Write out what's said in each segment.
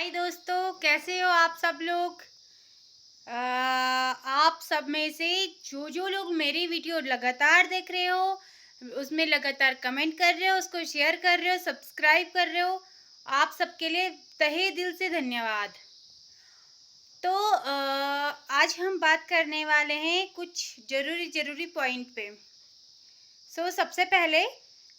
हाय दोस्तों, कैसे हो आप सब लोग। आप सब में से जो लोग मेरी वीडियो लगातार देख रहे हो, उसमें लगातार कमेंट कर रहे हो, उसको शेयर कर रहे हो, सब्सक्राइब कर रहे हो, आप सबके लिए तहे दिल से धन्यवाद। तो आज हम बात करने वाले हैं कुछ ज़रूरी पॉइंट पे। सबसे पहले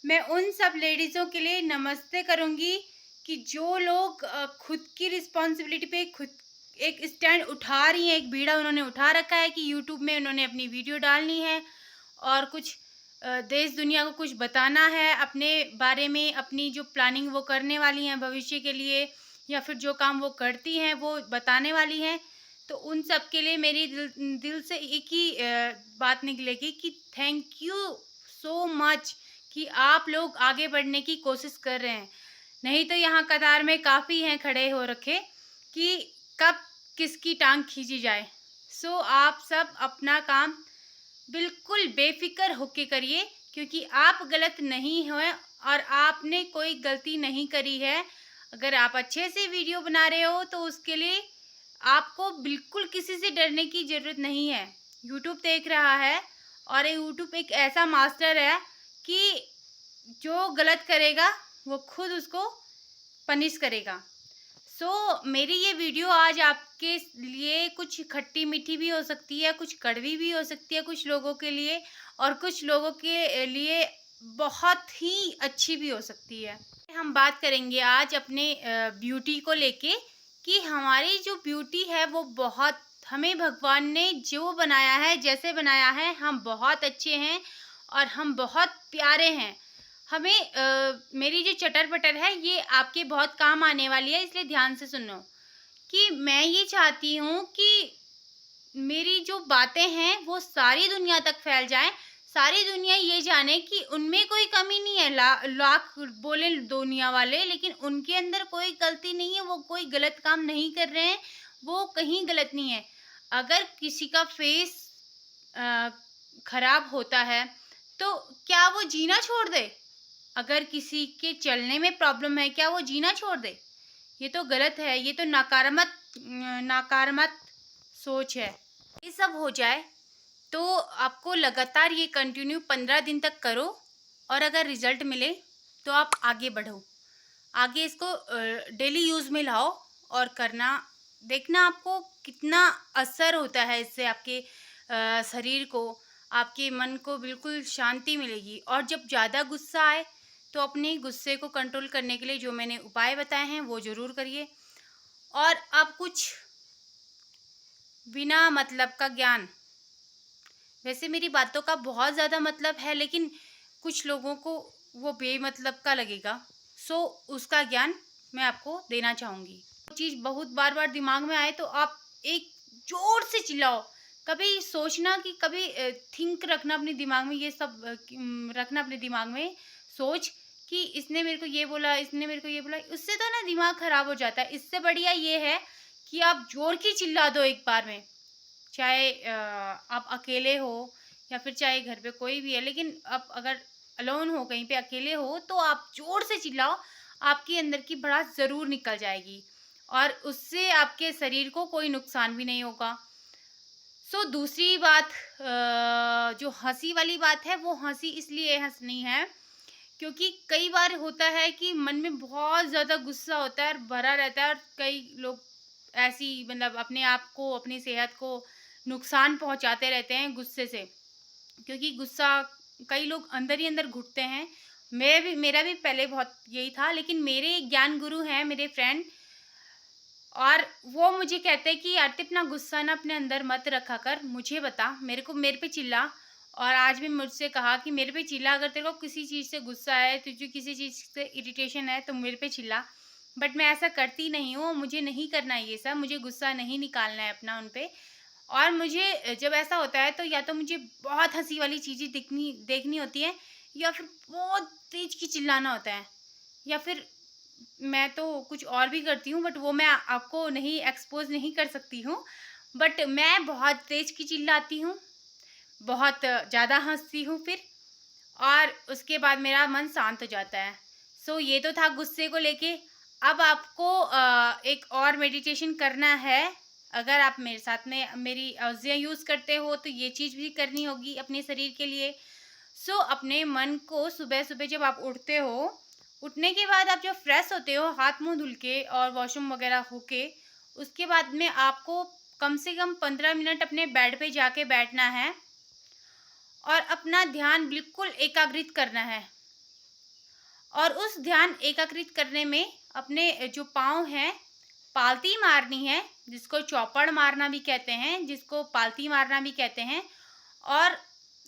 मैं उन सब लेडीज़ों के लिए नमस्ते करूँगी कि जो लोग खुद की रिस्पॉन्सिबिलिटी पे खुद एक स्टैंड उठा रही हैं, एक बीड़ा उन्होंने उठा रखा है कि यूट्यूब में उन्होंने अपनी वीडियो डालनी है और कुछ देश दुनिया को कुछ बताना है अपने बारे में, अपनी जो प्लानिंग वो करने वाली हैं भविष्य के लिए या फिर जो काम वो करती हैं वो बताने वाली हैं। तो उन सब के लिए मेरी दिल से एक ही बात निकलेगी कि थैंक यू सो मच कि आप लोग आगे बढ़ने की कोशिश कर रहे हैं। नहीं तो यहाँ कतार में काफ़ी हैं खड़े हो रखे कि कब किसकी टांग खींची जाए। आप सब अपना काम बिल्कुल बेफ़िक्र होके करिए, क्योंकि आप गलत नहीं हैं और आपने कोई गलती नहीं करी है। अगर आप अच्छे से वीडियो बना रहे हो तो उसके लिए आपको बिल्कुल किसी से डरने की ज़रूरत नहीं है। यूट्यूब देख रहा है और ये यूट्यूब एक ऐसा मास्टर है कि जो गलत करेगा वो खुद उसको पनिश करेगा। मेरी ये वीडियो आज आपके लिए कुछ खट्टी मीठी भी हो सकती है, कुछ कड़वी भी हो सकती है कुछ लोगों के लिए, और कुछ लोगों के लिए बहुत ही अच्छी भी हो सकती है। हम बात करेंगे आज अपने ब्यूटी को लेके कि हमारी जो ब्यूटी है वो बहुत, हमें भगवान ने जो बनाया है, जैसे बनाया है, हम बहुत अच्छे हैं और हम बहुत प्यारे हैं। हमें मेरी जो चटर-पटर है ये आपके बहुत काम आने वाली है, इसलिए ध्यान से सुनो कि मैं ये चाहती हूँ कि मेरी जो बातें हैं वो सारी दुनिया तक फैल जाएँ। सारी दुनिया ये जाने कि उनमें कोई कमी नहीं है। लाख बोले दुनिया वाले, लेकिन उनके अंदर कोई गलती नहीं है, वो कोई गलत काम नहीं कर रहे हैं, वो कहीं गलत नहीं है। अगर किसी का फेस अ, खराब होता है, तो क्या वो जीना छोड़ दे? अगर किसी के चलने में प्रॉब्लम है, क्या वो जीना छोड़ दे? ये तो गलत है, ये तो नकारात्मक सोच है। ये सब हो जाए तो आपको लगातार ये कंटिन्यू 15 दिन तक करो और अगर रिजल्ट मिले तो आप आगे बढ़ो। आगे इसको डेली यूज़ में लाओ और करना, देखना आपको कितना असर होता है इससे आपके शरीर को, आपके मन को बिल्कुल शांति मिलेगी। और जब ज़्यादा गुस्सा आए तो अपने गुस्से को कंट्रोल करने के लिए जो मैंने उपाय बताए हैं वो ज़रूर करिए। और अब कुछ बिना मतलब का ज्ञान, वैसे मेरी बातों का बहुत ज़्यादा मतलब है लेकिन कुछ लोगों को वो बेमतलब का लगेगा, उसका ज्ञान मैं आपको देना चाहूँगी। वो चीज़ बहुत बार बार दिमाग में आए तो आप एक ज़ोर से चिल्लाओ। कभी सोचना कि कभी थिंक रखना अपने दिमाग में, ये सब रखना अपने दिमाग में सोच कि इसने मेरे को ये बोला, इसने मेरे को ये बोला, उससे तो ना दिमाग ख़राब हो जाता है। इससे बढ़िया ये है कि आप ज़ोर की चिल्ला दो एक बार में। चाहे आप अकेले हो या फिर चाहे घर पे कोई भी है, लेकिन आप अगर अलोन हो, कहीं पे अकेले हो, तो आप ज़ोर से चिल्लाओ, आपके अंदर की भड़ास ज़रूर निकल जाएगी और उससे आपके शरीर को कोई नुकसान भी नहीं होगा। दूसरी बात, जो हँसी वाली बात है, वो हँसी इसलिए हँसनी है क्योंकि कई बार होता है कि मन में बहुत ज़्यादा गुस्सा होता है और भरा रहता है और कई लोग ऐसी मतलब अपने आप को, अपनी सेहत को नुकसान पहुंचाते रहते हैं गुस्से से, क्योंकि गुस्सा कई लोग अंदर ही अंदर घुटते हैं। मेरा भी पहले बहुत यही था, लेकिन मेरे ज्ञान गुरु हैं मेरे फ्रेंड, और वो मुझे कहते हैं कि यार तू इतना गुस्सा ना अपने अंदर मत रखा कर, मुझे बता, मेरे पे चिल्ला। और आज भी मुझसे कहा कि मेरे पे चिल्ला, अगर तेरे को किसी चीज़ से गुस्सा है, तुझे किसी चीज़ से इरिटेशन है तो मेरे पे चिल्ला। बट मैं ऐसा करती नहीं हूँ, मुझे नहीं करना है ये सब, मुझे गुस्सा नहीं निकालना है अपना उन पे। और मुझे जब ऐसा होता है तो या तो मुझे बहुत हँसी वाली चीज़ें देखनी होती हैं, या फिर बहुत तेज़ की चिल्लाना होता है, या फिर मैं तो कुछ और भी करती हूँ, बट वो मैं आपको नहीं एक्सपोज़ नहीं कर सकती हूँ। बट मैं बहुत तेज़ की चिल्लाती हूँ, बहुत ज़्यादा हँसती हूँ फिर, और उसके बाद मेरा मन शांत हो जाता है। ये तो था गुस्से को लेके। अब आपको एक और मेडिटेशन करना है। अगर आप मेरे साथ में मेरी अवज़ियाँ यूज़ करते हो तो ये चीज़ भी करनी होगी अपने शरीर के लिए। सो अपने मन को सुबह-सुबह जब आप उठते हो, उठने के बाद आप जब फ्रेश होते हो हाथ-मुँह धुल के और वॉशरूम वग़ैरह होके, उसके बाद में आपको कम से कम 15 मिनट अपने बेड पे जाके बैठना है और अपना ध्यान बिल्कुल एकाग्रित करना है। और उस ध्यान एकाग्रित करने में अपने जो पाँव हैं, पालती मारनी है, जिसको चौपड़ मारना भी कहते हैं, जिसको पालती मारना भी कहते हैं। और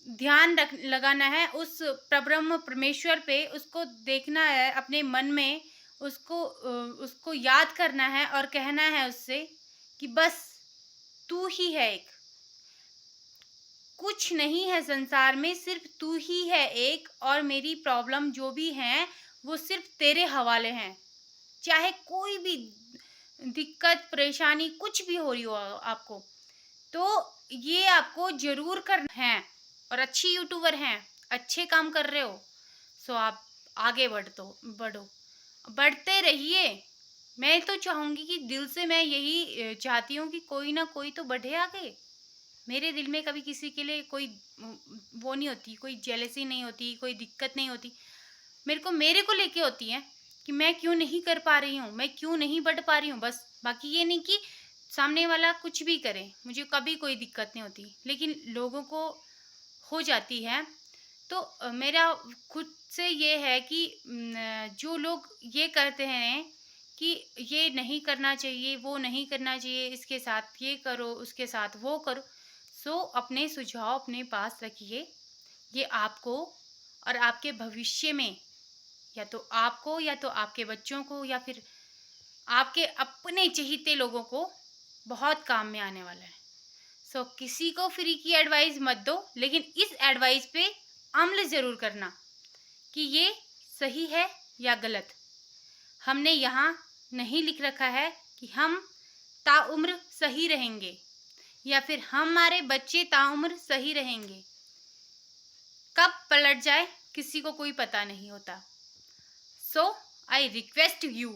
ध्यान रख लगाना है उस परब्रह्म परमेश्वर पे, उसको देखना है अपने मन में, उसको याद करना है और कहना है उससे कि बस तू ही है एक, कुछ नहीं है संसार में, सिर्फ तू ही है एक, और मेरी प्रॉब्लम जो भी हैं वो सिर्फ तेरे हवाले हैं। चाहे कोई भी दिक्कत परेशानी कुछ भी हो रही हो आपको, तो ये आपको ज़रूर करना है। और अच्छी यूट्यूबर हैं, अच्छे काम कर रहे हो, सो आप आगे बढ़ो, बढ़ते रहिए। मैं तो चाहूँगी कि दिल से मैं यही चाहती हूँ कि कोई ना कोई तो बढ़े आगे। मेरे दिल में कभी किसी के लिए कोई वो नहीं होती, कोई जेलसी नहीं होती, कोई दिक्कत नहीं होती। मेरे को लेके होती है कि मैं क्यों नहीं कर पा रही हूँ, मैं क्यों नहीं बढ़ पा रही हूँ बस। बाकी ये नहीं कि सामने वाला कुछ भी करे, मुझे कभी कोई दिक्कत नहीं होती, लेकिन लोगों को हो जाती है। तो मेरा खुद से ये है कि जो लोग ये करते हैं कि ये नहीं करना चाहिए, वो नहीं करना चाहिए, इसके साथ ये करो, उसके साथ वो करो। सो अपने सुझाव अपने पास रखिए। ये आपको और आपके भविष्य में, या तो आपको या तो आपके बच्चों को या फिर आपके अपने चहीते लोगों को बहुत काम में आने वाला है। सो किसी को फ्री की एडवाइस मत दो, लेकिन इस एडवाइस पे अमल ज़रूर करना कि ये सही है या गलत। हमने यहाँ नहीं लिख रखा है कि हम ताउम्र सही रहेंगे या फिर हमारे बच्चे ताउम्र सही रहेंगे। कब पलट जाए किसी को कोई पता नहीं होता। सो आई रिक्वेस्ट यू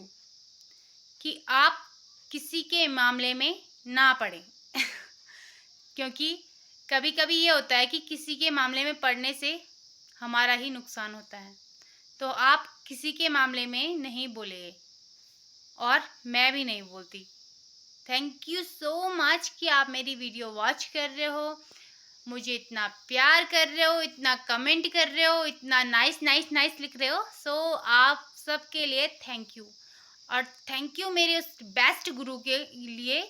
कि आप किसी के मामले में ना पड़ें क्योंकि कभी-कभी ये होता है कि किसी के मामले में पड़ने से हमारा ही नुकसान होता है। तो आप किसी के मामले में नहीं बोलिए और मैं भी नहीं बोलती। थैंक यू सो मच कि आप मेरी वीडियो वॉच कर रहे हो, मुझे इतना प्यार कर रहे हो, इतना कमेंट कर रहे हो, इतना नाइस नाइस नाइस लिख रहे हो। सो आप सबके लिए थैंक यू। और थैंक यू मेरे उस बेस्ट गुरु के लिए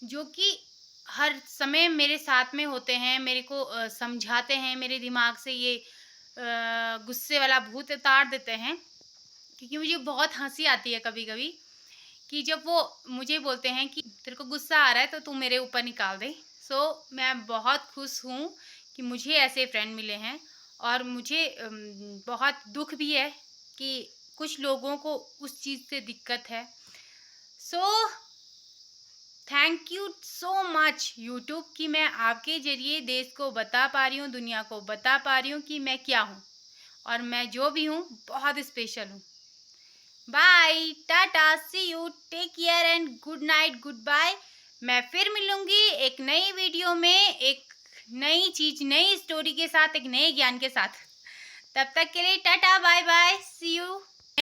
जो कि हर समय मेरे साथ में होते हैं, मेरे को समझाते हैं, मेरे दिमाग से ये गुस्से वाला भूत उतार देते हैं। क्योंकि मुझे बहुत हंसी आती है कभी-कभी कि जब वो मुझे बोलते हैं कि तेरे को गुस्सा आ रहा है तो तू मेरे ऊपर निकाल दे। सो मैं बहुत खुश हूँ कि मुझे ऐसे फ्रेंड मिले हैं। और मुझे बहुत दुख भी है कि कुछ लोगों को उस चीज़ से दिक्कत है। So thank you so much YouTube कि मैं आपके ज़रिए देश को बता पा रही हूँ, दुनिया को बता पा रही हूँ कि मैं क्या हूँ और मैं जो भी हूँ बहुत स्पेशल हूँ। Bye, tata, see you, take care and good night, goodbye. मैं फिर मिलूंगी एक नई वीडियो में, एक नई चीज़, नई स्टोरी के साथ, एक नए ज्ञान के साथ। तब तक के लिए tata, bye bye, see you.